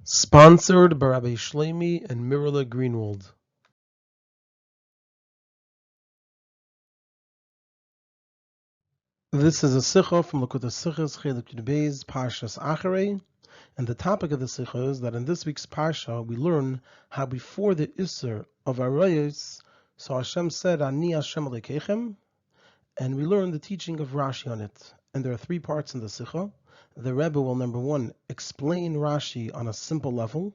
Sponsored by Rabbi Shlomi and Mirla Greenwald. This is a Sicha from Likutei Sichos, Chelek Beis, Parshas Acharei, and the topic of the Sicha is that in this week's Parsha we learn how before the Isser of Arayos, so Hashem said, Ani Hashem Elokeichem, and we learn the teaching of Rashi on it. And there are three parts in the Sicha. The Rebbe will, number one, explain Rashi on a simple level.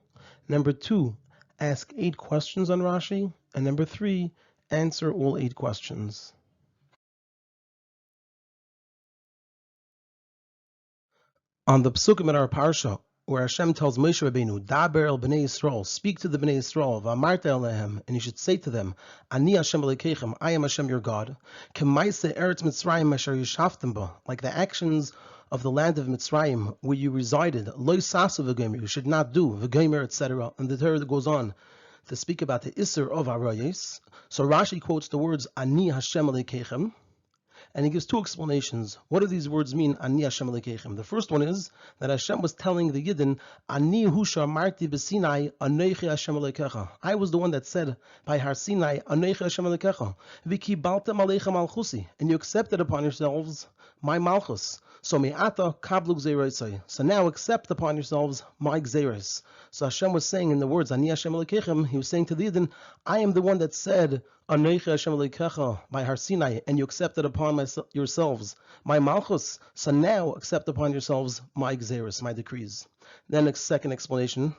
Number two, ask 8 questions on Rashi. And number 3, answer all 8 questions. On the Psukim in our Parsha, where Hashem tells Moshe Rabbeinu, Daber el Bnei Yisrael, speak to the Bnei Yisrael, V'amarta elehem, and you should say to them, Ani Hashem Elokeichem, I am Hashem your God, K'maise Eretz Mitzrayim asher yishaftem ba, like the actions of the land of Mitzrayim, where you resided, Lo sasu v'gomer, you should not do, v'gomer, etc. And the Torah goes on to speak about the Isser of Arayos. So Rashi quotes the words, Ani Hashem Elokeichem, and he gives 2 explanations. What do these words mean, Ani Hashem Elokeichem? The first one is that Hashem was telling the Yidden, Ani husha marti b'Sinai, Anoichi Hashem Elokecha. I was the one that said by Har Sinai, Anoichi Hashem Elokecha. V'kibaltem aleichem malchusi, and you accepted upon yourselves my malchus. So me'ata kablu gzeirosai. So now accept upon yourselves my gzeiros. So Hashem was saying in the words, Ani Hashem Elokeichem, he was saying to the Yidden, I am the one that said, Anoichi Hashem Elokecha by Har Sinai, and you accepted upon yourselves my malchus. So now accept upon yourselves my gzeiros, my decrees. Then a second explanation.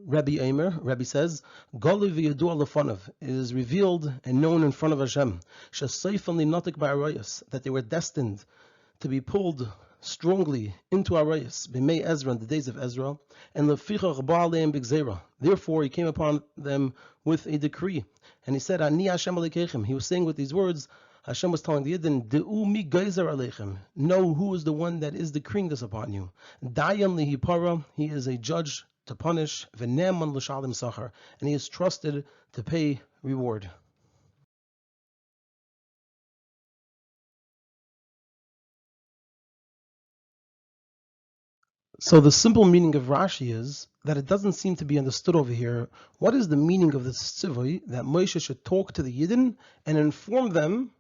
Rebbe says, Golu v'yadu lefanov, it is revealed and known in front of Hashem, shesoifan linotik ba'arayos, that they were destined to be pulled strongly into Arayos, b'mei Ezra, in the days of Ezra, and lefichach ba'aleim b'gzeira. Therefore he came upon them with a decree, and he said, Ani Hashem Elokeichem. He was saying with these words, Hashem was telling the Yidden, De'u mi geizer aleichem. Know who is the one that is decreeing this upon you. Dayan lihipara, he is a judge to punish, v'neman l'shalim sachar, and he is trusted to pay reward. So the simple meaning of Rashi is that it doesn't seem to be understood over here. What is the meaning of this tzivui that Moshe should talk to the Yidden and inform them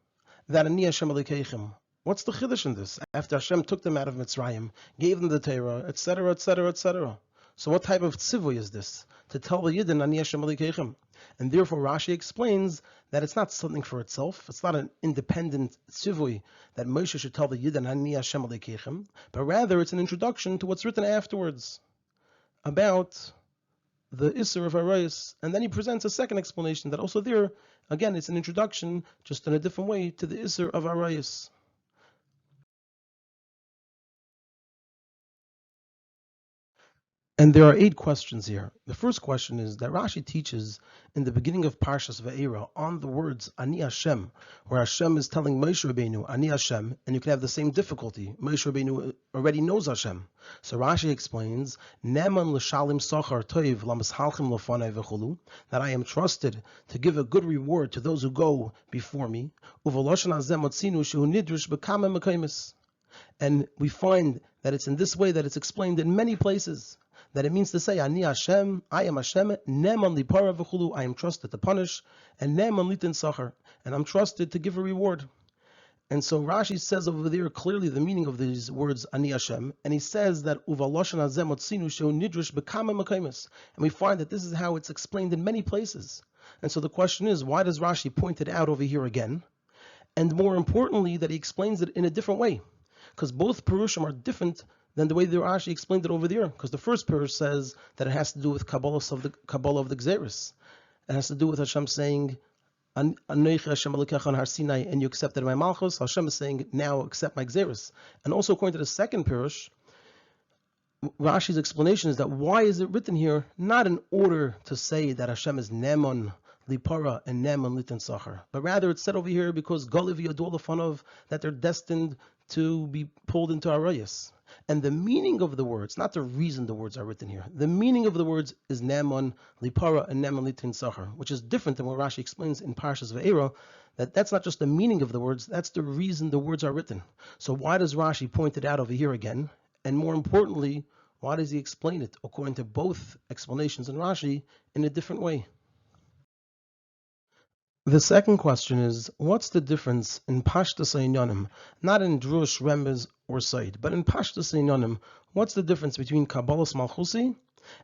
that Ani Hashem Elokeichem? What's the chiddush in this? After Hashem took them out of Mitzrayim, gave them the Torah, etc., etc., etc. So what type of tzivui is this? To tell the Yidden Ani Hashem Elokeichem. And therefore Rashi explains that it's not something for itself. It's not an independent tzivui that Moshe should tell the Yidden Ani Hashem Elokeichem, but rather it's an introduction to what's written afterwards about the Isser of Arayos. And then he presents a second explanation that also there, again, it's an introduction, just in a different way, to the Isser of Arayos. And there are 8 questions here. The first question is that Rashi teaches in the beginning of Parshas Ve'era on the words Ani Hashem, where Hashem is telling Moshe Rabbeinu Ani Hashem, and you can have the same difficulty. Moshe Rabbeinu already knows Hashem. So Rashi explains, Neman l'shalim sochar toiv l'mashalchim l'fanai v'chulu, that I am trusted to give a good reward to those who go before me. U'v'loshen hazeh motzinu shehu nidrush b'kameh mekaymis. And we find that it's in this way that it's explained in many places. That it means to say, Ani Hashem, I am Hashem, Neman lipara v'chulu, I am trusted to punish, and Neman litin sachar, and I'm trusted to give a reward. And so Rashi says over there clearly the meaning of these words, Ani Hashem, and he says that Uvaloshan hazeh motzinu shehu nidrush b'kameh mekaymis, and we find that this is how it's explained in many places. And so the question is, why does Rashi point it out over here again? And more importantly, that he explains it in a different way, because both Perushim are different than the way the Rashi explained it over there. Because the first Perush says that it has to do with Kabbalah of the Gzeris. It has to do with Hashem saying, Anoichi Hashem Elokecha on Har Sinai, and you accepted my Malchus. Hashem is saying, now accept my Gzeris. And also according to the second Perush, Rashi's explanation is that why is it written here, not in order to say that Hashem is Neman Lipara and Neman Litin Sachar, but rather it's said over here because Goliv Yadol Lefanov, that they're destined to be pulled into Arayos. And the meaning of the words, not the reason the words are written here, the meaning of the words is Neman Lipara and Neman Litin Sachar, which is different than what Rashi explains in Parshas Ve'era, that's not just the meaning of the words, that's the reason the words are written. So why does Rashi point it out over here again? And more importantly, Why does he explain it according to both explanations in Rashi in a different way? The second question is, what's the difference in Pashtus Einyanim, not in Drush, Remez, or Said, but in Pashtus Einyanim, what's the difference between Kabbalas Malchusi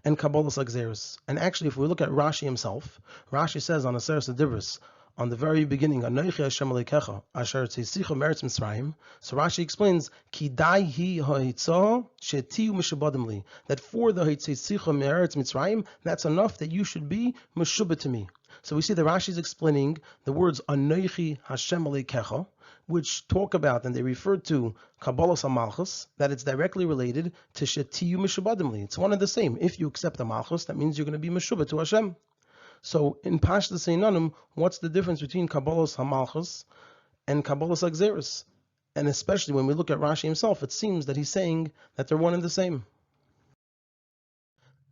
and Kabbalas Agzeris? And actually, if we look at Rashi himself, Rashi says on Aseres Adibris, on the very beginning, Anochi Hashem Elokeichem, Acharei Meretz Mitzrayim. So Rashi explains, Ki dai hi ha'hitzah shetiu mishabadim li, that for the Meretz Mitzrayim, that's enough that you should be meshubah to me. So we see that Rashi is explaining the words Anochi Hashem Elokeichem, which talk about and they refer to Kabbalas HaMalchus, that it's directly related to shetiu mishabadim li. It's one and the same. If you accept the Malchus, that means you're going to be meshubah to Hashem. So in Parshas Einanim, what's the difference between Kabbalas HaMalchus and Kabbalas Agzeris? And especially when we look at Rashi himself, it seems that he's saying that they're one and the same.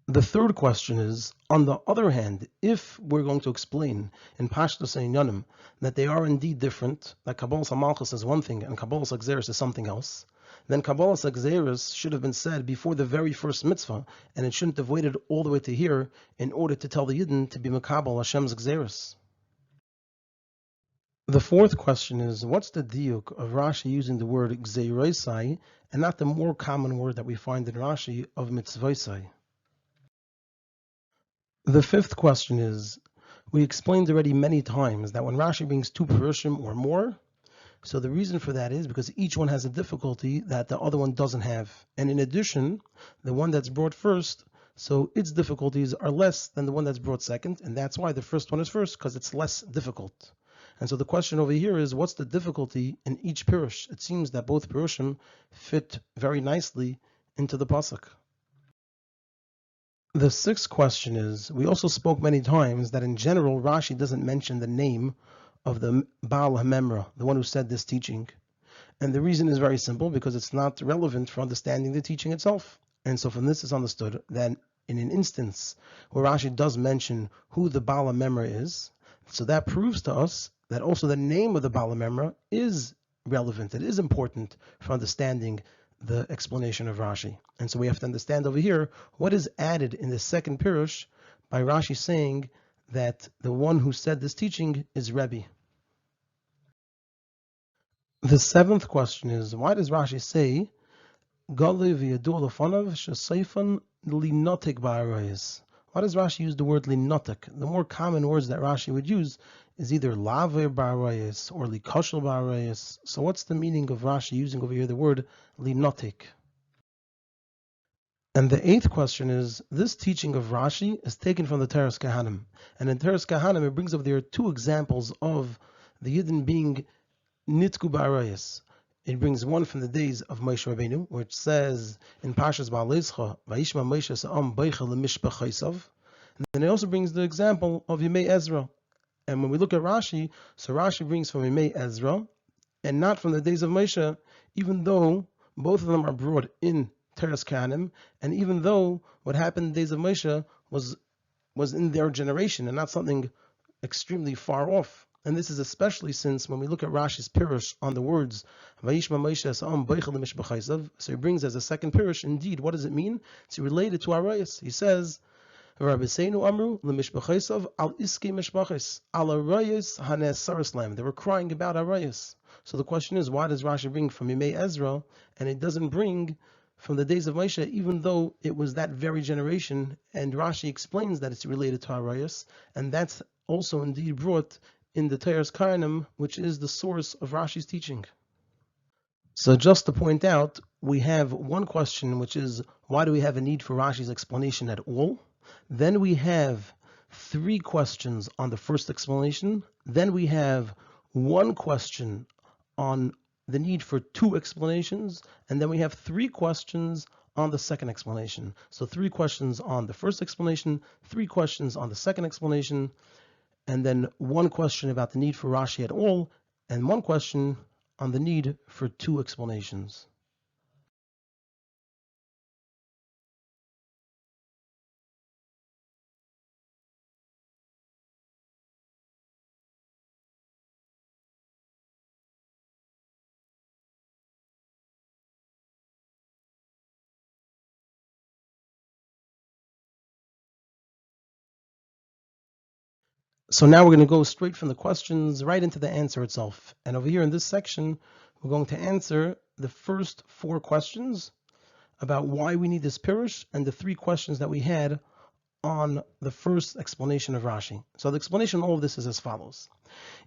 The third question is, on the other hand, if we're going to explain in Parshas Einanim that they are indeed different, that Kabbalas HaMalchus is one thing and Kabbalas Agzeris is something else, then Kabbalas Agzeris should have been said before the very first mitzvah, and it shouldn't have waited all the way to here in order to tell the Yidden to be Makabal Hashem's Agzeris. The fourth question is, what's the diuk of Rashi using the word Gzeirosai and not the more common word that we find in Rashi of Mitzvosai? The fifth question is, we explained already many times that when Rashi brings two Perushim or more, so the reason for that is because each one has a difficulty that the other one doesn't have. And in addition, the one that's brought first, so its difficulties are less than the one that's brought second, and that's why the first one is first, because it's less difficult. And so the question over here is, what's the difficulty in each Pirush? It seems that both Pirushim fit very nicely into the Pasuk. The sixth question is, we also spoke many times that in general, Rashi doesn't mention the name of the Baal HaMemra, the one who said this teaching. And the reason is very simple, because it's not relevant for understanding the teaching itself. And so from this is understood that in an instance where Rashi does mention who the Baal HaMemra is, so that proves to us that also the name of the Baal HaMemra is relevant. It is important for understanding the explanation of Rashi. And so we have to understand over here what is added in the second Pirush by Rashi saying that the one who said this teaching is Rebbe. The seventh question is, why does Rashi say, Why does Rashi use the word linotek? The more common words that Rashi would use is either lave ba'arayos or likoshel ba'arayos. So what's the meaning of Rashi using over here the word linotek? And the eighth question is, this teaching of Rashi is taken from the Teres Kahanim. And in Teres Kahanim, it brings over there two examples of the Yidden being nitku ba'arayos. It brings one from the days of Moshe Rabbeinu, which says in Parshas Ba'aleischa, Vayishma Moshe Sa'am Beicha L'mishpachaisav. And then it also brings the example of Yemei Ezra. And when we look at Rashi, so Rashi brings from Yemei Ezra, and not from the days of Moshe, even though both of them are brought in Teres Kahanim, and even though what happened in the days of Moshe was in their generation and not something extremely far off. And this is especially since when we look at Rashi's Pirush on the words Vayishma Moshe Sa'am Beicha L'mishpachaisav, so he brings as a second Pirush, indeed, what does it mean? It's related to Arayos. He says, Rabbeinu Amru L'mishpachaisav al iske mishpachis al Arayos hanes saraslam. They were crying about Arayos. So the question is, why does Rashi bring from Yemei Ezra and it doesn't bring from the days of Moshe, even though it was that very generation? And Rashi explains that it's related to Arayos, and that's also indeed brought in the Teres Kahanim, which is the source of Rashi's teaching. So just to point out, we have one question, which is, why do we have a need for Rashi's explanation at all? Then we have three questions on the first explanation. Then we have one question on the need for two explanations. And then we have three questions on the second explanation. So three questions on the first explanation, three questions on the second explanation, and then one question about the need for Rashi at all, and one question on the need for two explanations. So now we're going to go straight from the questions right into the answer itself. And over here in this section, we're going to answer the first 4 questions about why we need this pirush and the 3 questions that we had on the first explanation of Rashi. So the explanation of all of this is as follows.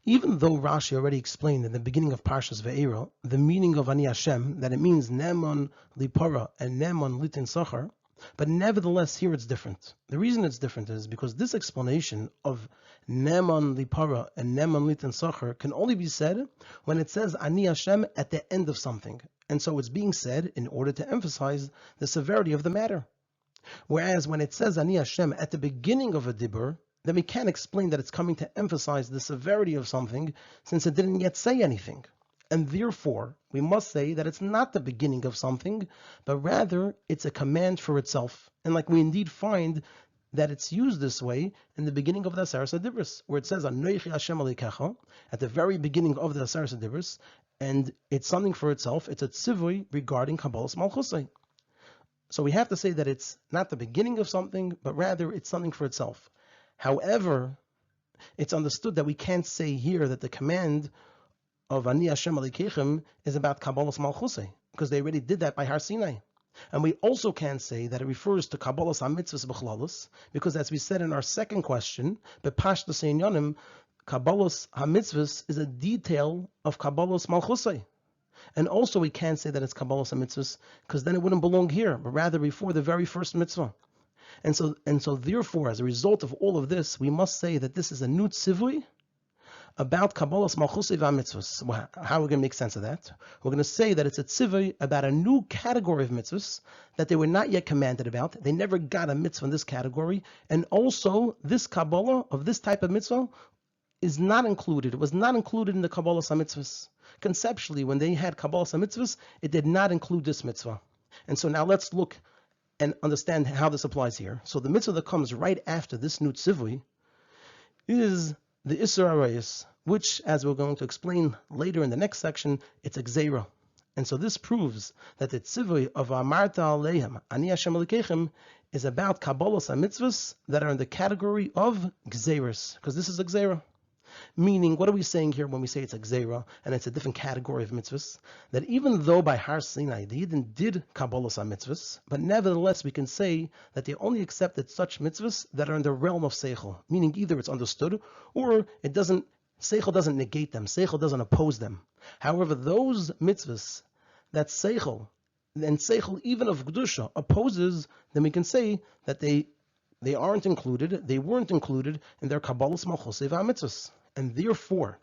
Even though Rashi already explained in the beginning of Parshas Ve'era the meaning of Ani Hashem, that it means Neman Lipara and Neman Litin Sachar, but nevertheless here it's different. The reason it's different is because this explanation of Neman Lipara and Neman Litin Sachar can only be said when it says Ani Hashem at the end of something. And so it's being said in order to emphasize the severity of the matter. Whereas when it says Ani Hashem at the beginning of a dibur, then we can't explain that it's coming to emphasize the severity of something since it didn't yet say anything. And therefore, we must say that it's not the beginning of something, but rather it's a command for itself. And like we indeed find that it's used this way in the beginning of the Acharei Dibros, where it says Anochi Hashem Elokeichem at the very beginning of the Acharei Dibros, and it's something for itself. It's a tzivui regarding Kabbalas Malchusay. So we have to say that it's not the beginning of something, but rather it's something for itself. However, it's understood that we can't say here that the command of Ani Hashem Elokeichem is about Kabbalas Malchusay, because they already did that by Har Sinai. And we also can't say that it refers to Kabbalas HaMitzvahs B'chlalos, because as we said in our second question, B'pashtas Einyanim, Kabbalas HaMitzvahs is a detail of Kabbalas Malchusay. And also we can't say that it's Kabbalas HaMitzvahs, because then it wouldn't belong here, but rather before the very first mitzvah. And so therefore, as a result of all of this, we must say that this is a new tzivui about Kabbalas Malchusay v'mitzvahs. How are we going to make sense of that? We're going to say that it's a tzivui about a new category of mitzvahs that they were not yet commanded about. They never got a mitzvah in this category. And also, this Kabbalah of this type of mitzvah is not included. It was not included in the Kabbalas HaMitzvahs. Conceptually, when they had Kabbalas HaMitzvahs, it did not include this mitzvah. And so now let's look and understand how this applies here. So the mitzvah that comes right after this new tzivui is the Arayos, which, as we're going to explain later in the next section, it's a gzeira. And so this proves that the tzivui of Amarta Aleichem, Ani Hashem Elokeichem, is about Kabbalas HaMitzvahs that are in the category of gzeiras, because this is a gzeira. Meaning, what are we saying here when we say it's a gzeira and it's a different category of mitzvahs? That even though by Har Sinai the Yidden did Kabbalas HaMitzvahs, but nevertheless we can say that they only accepted such mitzvahs that are in the realm of seichel. Meaning either it's understood or it doesn't. Seichel doesn't negate them. Seichel doesn't oppose them. However, those mitzvahs that seichel and seichel even of Kedusha opposes, then we can say that they aren't included. They weren't included in their Kabbalas Malchusay v'mitzvahs. And therefore,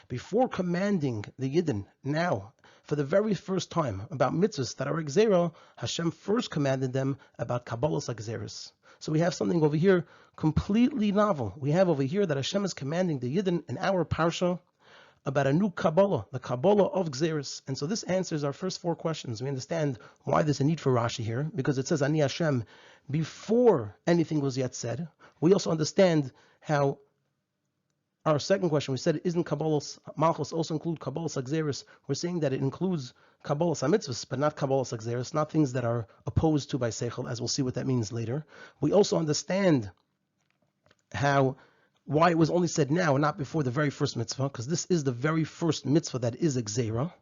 before commanding the Yidden now, for the very first time, about mitzvahs that are gzeira, Hashem first commanded them about Kabbalas HaGzeiros. So we have something over here completely novel. We have over here that Hashem is commanding the Yidden in our Parsha about a new Kabbalah, the Kabbalah of Gzeiros. And so this answers our first 4 questions. We understand why there's a need for Rashi here, because it says Ani Hashem before anything was yet said. We also understand how our second question, we said, isn't Kabbalas Malchus also include Kabbalas HaGzeiros? We're saying that it includes Kabbalas HaMitzvahs, but not Kabbalas HaGzeiros, not things that are opposed to by Seichel, as we'll see what that means later. We also understand why it was only said now and not before the very first mitzvah, because this is the very first mitzvah that is a gzeira.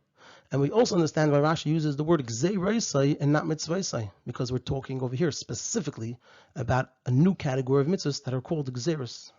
And we also understand why Rashi uses the word gzeiraisai and not mitzvaisai, because we're talking over here specifically about a new category of mitzvahs that are called gzeiros.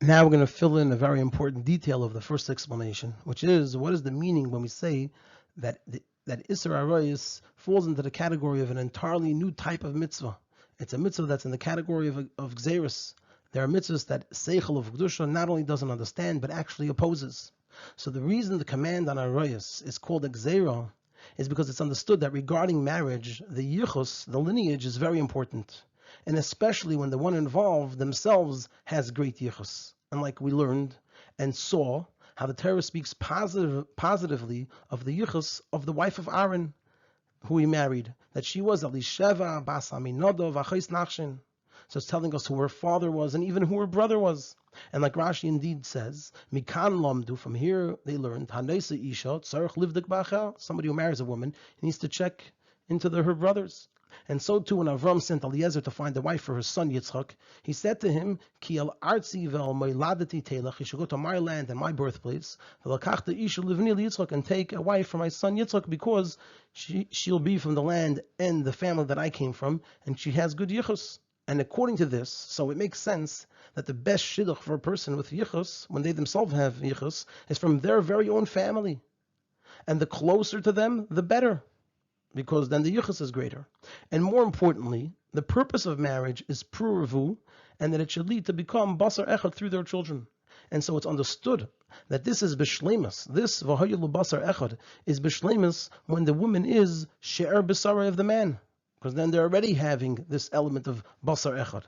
Now we're going to fill in a very important detail of the first explanation, which is, what is the meaning when we say that Isser Arayos falls into the category of an entirely new type of mitzvah? It's a mitzvah that's in the category of gzeiros. There are mitzvahs that Seichel of Kedusha not only doesn't understand, but actually opposes. So the reason the command on Arayos is called a gzeira is because it's understood that regarding marriage, the yichus, the lineage, is very important. And especially when the one involved themselves has great yichus. And like we learned and saw, how the Torah speaks positively of the yichus of the wife of Aaron, who he married, that she was Elisheva bas Aminadab v'achos Nachshon. So it's telling us who her father was and even who her brother was. And like Rashi indeed says, Mikan lamdu, from here they learned, Hanesa isha tzarich livdik b'achel. Somebody who marries a woman needs to check into her brothers. And so too, when Avram sent Eliezer to find a wife for his son Yitzchak, he said to him, Ki el artzi vel moiladati telech, you should go to my land and my birthplace, v'lakachta isha livni Yitzchak, and take a wife for my son Yitzchak, because she'll be from the land and the family that I came from, and she has good yichus. And according to this, so it makes sense that the best shidduch for a person with yichus, when they themselves have yichus, is from their very own family. And the closer to them, the better, because then the yichus is greater. And more importantly, the purpose of marriage is pruravu, and that it should lead to become basar echad through their children. And so it's understood that this is b'shleimus. This v'hayalu basar echad is b'shleimus when the woman is she'er b'sarei of the man, because then they're already having this element of basar echad.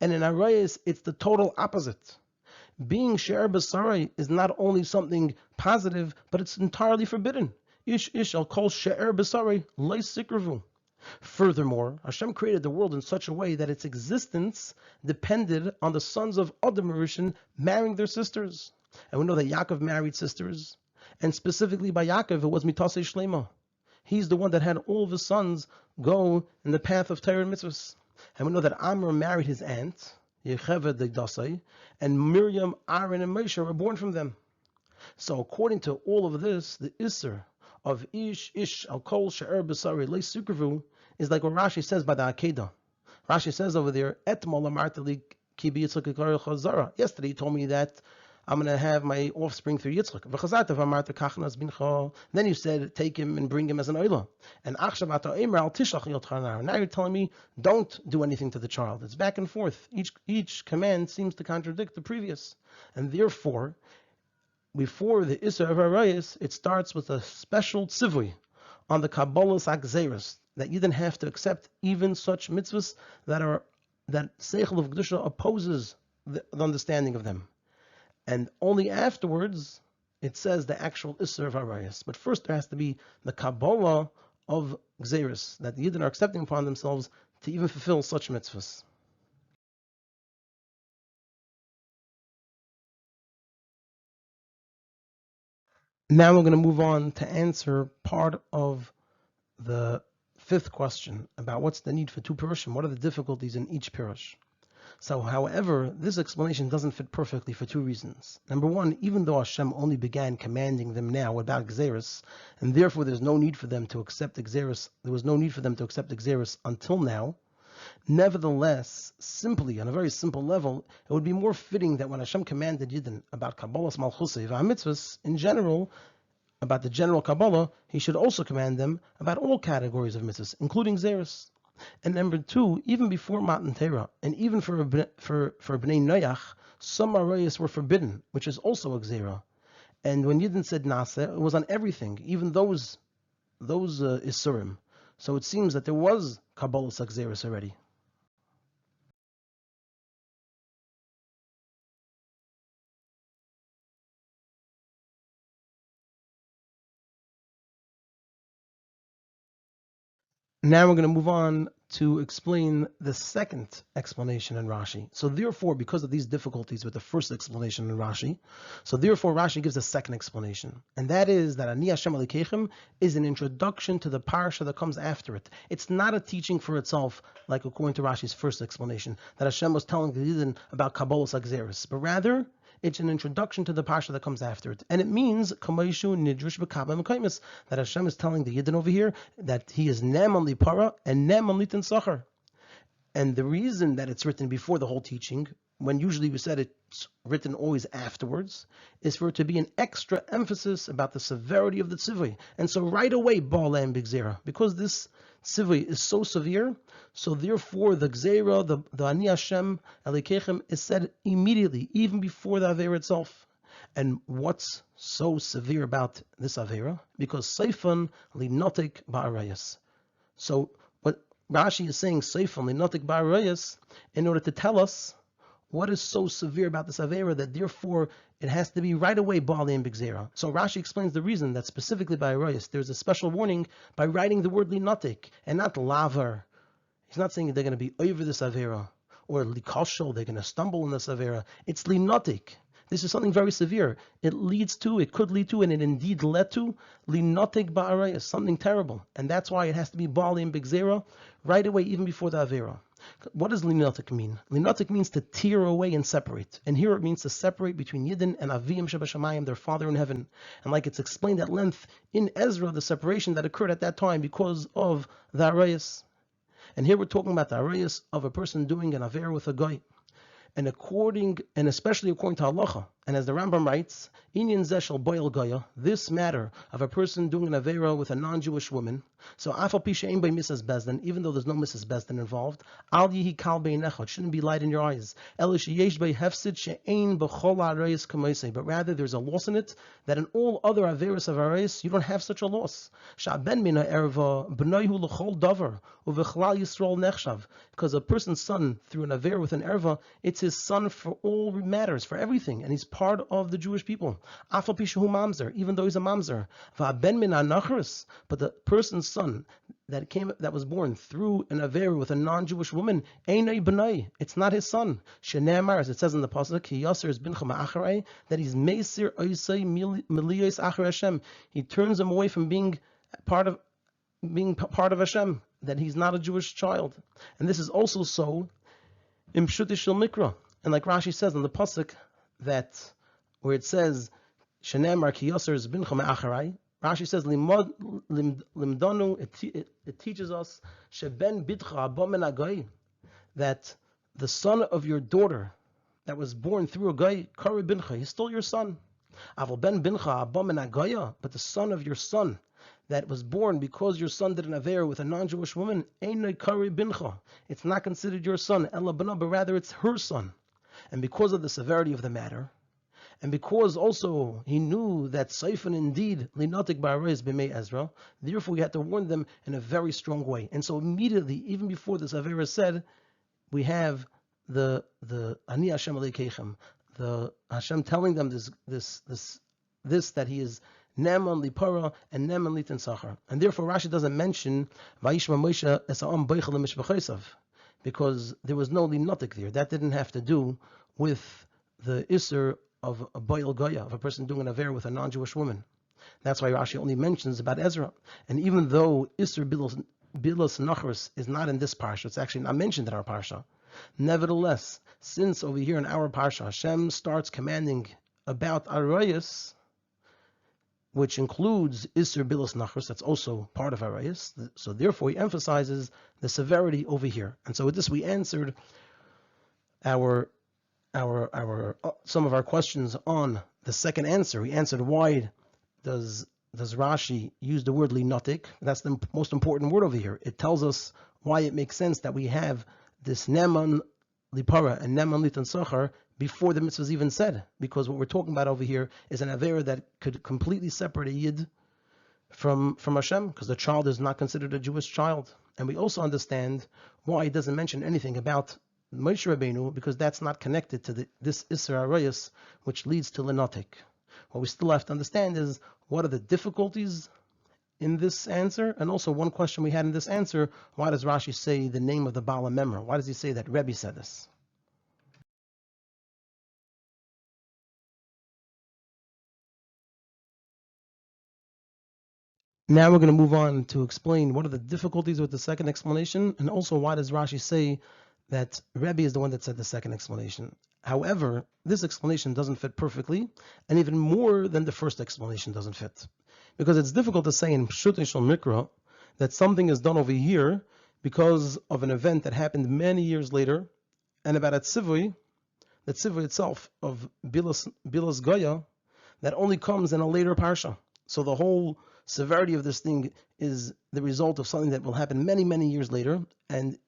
And in Arayos, it's the total opposite. Being she'er b'sarei is not only something positive, but it's entirely forbidden. Ish al kol she'er b'sarei leisikravu. Furthermore, Hashem created the world in such a way that its existence depended on the sons of Adam Rishon marrying their sisters. And we know that Yaakov married sisters, and specifically by Yaakov, it was mitasei shlema. He's the one that had all of his sons go in the path of Torah and mitzvahs. And we know that Amram married his aunt, Yecheved the Dasai, and Miriam, Aaron, and Moshe were born from them. So according to all of this, the Isser of ish al kol she'er b'sarei leisukravu is like what Rashi says by the Akedah. Rashi says over there, Etmol amarta li ki b'Yitzchak ikar chazara. Yesterday he told me that I'm going to have my offspring through Yitzchak. V'chazarta v'amarta kachnas bincha. Then you said, take him and bring him as an oila. And achshav ata omer al tishlach yotchanar. Now you're telling me, don't do anything to the child. It's back and forth. Each command seems to contradict the previous. And therefore, before the Isser of Arayos, it starts with a special tzivui on the Kabbalah's Akzeris, that you then have to accept even such mitzvahs that Seichel of Kedusha opposes the understanding of them. And only afterwards, it says the actual Isser of Arayos. But first there has to be the Kabbalah of Gzeris, that the Yidden are accepting upon themselves to even fulfill such mitzvahs. Now we're going to move on to answer part of the fifth question about what's the need for two Pirushim, what are the difficulties in each Pirush. So, however, this explanation doesn't fit perfectly for two reasons. Number one, even though Hashem only began commanding them now about Gzeris, and therefore there's no need for them to accept Gzeris, there was no need for them to accept Gzeris until now, nevertheless, simply, on a very simple level, it would be more fitting that when Hashem commanded Yidden about Kabbalah's Malchusei v'Hamitzvahs in general, about the general Kabbalah, He should also command them about all categories of mitzvahs, including Gzeris. And number two, even before Matan Torah, and even for Bnei Noach, some Arayos were forbidden, which is also a Gzera. And when Yidden said Nasa, it was on everything, even those Isurim. So it seems that there was Kabbalah's Gzeris already. Now we're going to move on to explain the second explanation in Rashi. So therefore, because of these difficulties with the first explanation in Rashi, so therefore Rashi gives a second explanation. And that is that Ani Hashem Elokeichem is an introduction to the parsha that comes after it. It's not a teaching for itself, like according to Rashi's first explanation, that Hashem was telling the Yidden about Kabbalah's Gzeris, but rather, it's an introduction to the parsha that comes after it. And it means that Hashem is telling the Yidden over here that he is Ne'eman Lipara and Ne'eman Litin Sachar. And the reason that it's written before the whole teaching, when usually we said it's written always afterwards, is for it to be an extra emphasis about the severity of the tzivui. And so right away, Ba'alem B'Gzera, because this tzivui is so severe, so therefore the Gzera, the Ani Hashem Elokeichem is said immediately, even before the Avera itself. And what's so severe about this Avera? Because Seifan Linotik Ba'arayos. So what Rashi is saying, Seifan Linotik Ba'arayos, in order to tell us what is so severe about this Avera that therefore it has to be right away Ba'alem B'Gzera. So Rashi explains the reason that specifically by Arayos there's a special warning by writing the word Linotik and not Lavar. He's not saying they're going to be over this Avera, or likashol, they're going to stumble in this avera. It's linotik. This is something very severe. It could lead to, and it indeed led to, linotik ba'arayos, something terrible. And that's why it has to be bali and bigzera right away, even before the avera. What does linotik mean? Linotik means to tear away and separate. And here it means to separate between Yidden and Avim Shebashamayim, their father in heaven. And like it's explained at length in Ezra, the separation that occurred at that time because of the Arayos. And here we're talking about the Arayos of a person doing an Aver with a guy. And especially according to halacha, and as the Rambam writes, Inyan zeshel boil goya, this matter of a person doing an avera with a non-Jewish woman. So afal pi she'ein by Mrs. Bezdin, even though there's no Mrs. Bezdin involved, al yihi kal beinecha, it shouldn't be light in your eyes. El sheyesh by hefsid she'ein b'chol arayos k'moisei, but rather there's a loss in it that in all other averas of arayos you don't have such a loss. Sha'ben mina erva b'noihu l'chol davar uv'chlal yisrael nechshav, because a person's son through an avera with an erva, it's his son for all matters, for everything, and he's part of the Jewish people. Afal pi shehu mamzer, even though he's a mamzer. Va'ben min anachris, but the person's son that was born through an aver with a non-Jewish woman, einay b'nai, it's not his son. Shenemar, as it says in the pasuk, ki yaser bincha ma'acharei, that he's meisir oisei miliyos acharei Hashem. He turns him away from being part of Hashem, that he's not a Jewish child. And this is also so in Pshuti Shel Mikra. And like Rashi says in the pasuk, that where it says shenemar ki yaser bincha ma'acharei, Rashi says, limdanu, it teaches us, sheben bidcha abba min hagoy, that the son of your daughter that was born through a goy, kari bincha, he's still your son. Aval ben bincha abba min hagoya, but the son of your son that was born because your son did an aver with a non-Jewish woman, einay kari bincha, it's not considered your son, ela b'na, but rather it's her son. And because of the severity of the matter, and because also he knew that Seifan indeed linotik ba'arayos b'mei Ezra, therefore he had to warn them in a very strong way. And so immediately, even before this avera said, we have the Ani Hashem Elokeichem, the Hashem telling them this that he is Neman lipara and Neman litin sachar. And therefore Rashi doesn't mention Vayishma Moshe es ha'am boichel mishpachesav, because there was no linotik there. That didn't have to do with the Isser of a boil goya, of a person doing an aver with a non-Jewish woman. That's why Rashi only mentions about Ezra. And even though Isser Bilos Nachris is not in this parsha, it's actually not mentioned in our parsha. Nevertheless, since over here in our parsha, Hashem starts commanding about Arayos, which includes Isser Bilos Nachris, that's also part of Arayos. So therefore he emphasizes the severity over here. And so with this we answered some of our questions on the second answer. We answered why does Rashi use the word linotik? That's the most important word over here. It tells us why it makes sense that we have this neman lipara and neman litan sachar before the mitzvah is even said, because what we're talking about over here is an avera that could completely separate a yid from Hashem, because the child is not considered a Jewish child. And we also understand why it doesn't mention anything about Moshe Rabbeinu, because that's not connected to this Isser Arayos, which leads to linotik. What we still have to understand is what are the difficulties in this answer, and also one question we had in this answer: why does Rashi say the name of the Baal HaMemra? Why does he say that Rebbe said this? Now we're going to move on to explain what are the difficulties with the second explanation, and also why does Rashi say that Rebbe is the one that said the second explanation. However, this explanation doesn't fit perfectly, and even more than the first explanation doesn't fit. Because it's difficult to say in Pshutei Shel Mikra that something is done over here because of an event that happened many years later, and about a tzivui, the tzivui itself of Bilas Goya, that only comes in a later parsha. So the whole severity of this thing is the result of something that will happen many, many years later, and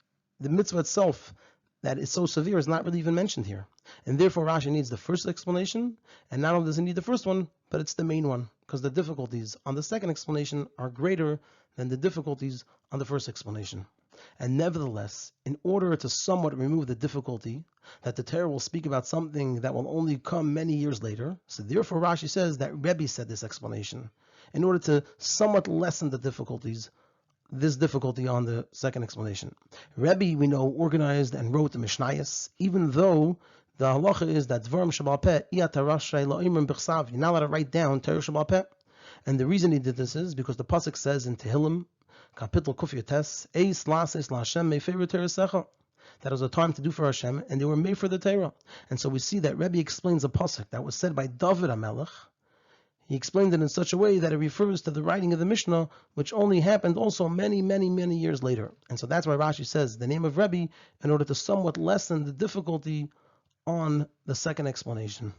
the mitzvah itself that is so severe is not really even mentioned here. And therefore Rashi needs the first explanation, and not only does he need the first one, but it's the main one, because the difficulties on the second explanation are greater than the difficulties on the first explanation. And nevertheless, in order to somewhat remove the difficulty that the Torah will speak about something that will only come many years later, so therefore Rashi says that Rebbe said this explanation, in order to somewhat lessen the difficulties this difficulty on the second explanation. Rebbe, we know, organized and wrote the Mishnayos, even though the halacha is that Dvarim Shabal Peh, you're not allowed to write down Torah Shabal Peh. And the reason he did this is because the pasuk says in Tehillim, Kapitel Kuf Yotes, Eis Lases LaHashem Mefer Teresecha. That was a time to do for Hashem, and they were made for the Torah. And so we see that Rebbe explains a pasuk that was said by David HaMelech. He explained it in such a way that it refers to the writing of the Mishnah, which only happened also many, many, many years later. And so that's why Rashi says the name of Rebbe, in order to somewhat lessen the difficulty on the second explanation.